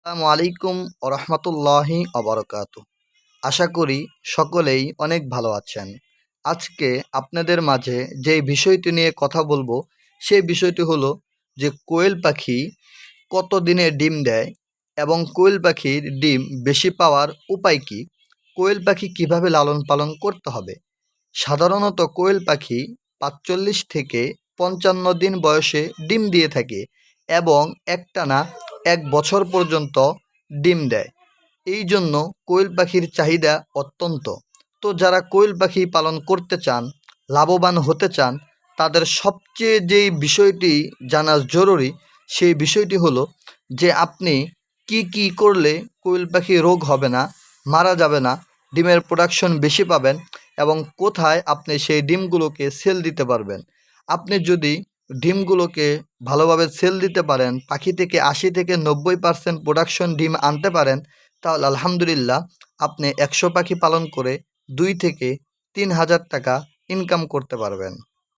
আসসালামু আলাইকুম রহমতুল্লাহি অবরকাতু। আশা করি সকলেই অনেক ভালো আছেন। আজকে আপনাদের মাঝে যে বিষয়টি নিয়ে কথা বলবো সেই বিষয়টি হলো যে কোয়েল পাখি কত দিনে ডিম দেয় এবং কোয়েল পাখির ডিম বেশি পাওয়ার উপায় কী, কোয়েল পাখি কিভাবে লালন পালন করতে হবে। সাধারণত কোয়েল পাখি ৪৫ থেকে ৫৫ দিন বয়সে ডিম দিয়ে থাকে এবং একটানা ১ বছর পর্যন্ত ডিম দেয়। এই জন্য কোয়েল পাখির চাহিদা অত্যন্ত। তো যারা কোয়েল পাখি পালন করতে চান, লাভবান হতে চান, তাদের সবচেয়ে যেই বিষয়টি জানা জরুরি সেই বিষয়টি হলো যে আপনি কি কি করলে কোয়েল পাখি রোগ হবে না, মারা যাবে না, ডিমের প্রোডাকশন বেশি পাবেন এবং কোথায় আপনি সেই ডিমগুলোকে সেল দিতে পারবেন। আপনি যদি ডিমগুলোকে ভালোভাবে সেল দিতে পারেন, পাখি থেকে ৮০ থেকে ৯০% প্রোডাকশন ডিম আনতে পারেন, তাহলে আলহামদুলিল্লাহ আপনি ১০০ পাখি পালন করে ২ থেকে ৩ হাজার টাকা ইনকাম করতে পারবেন।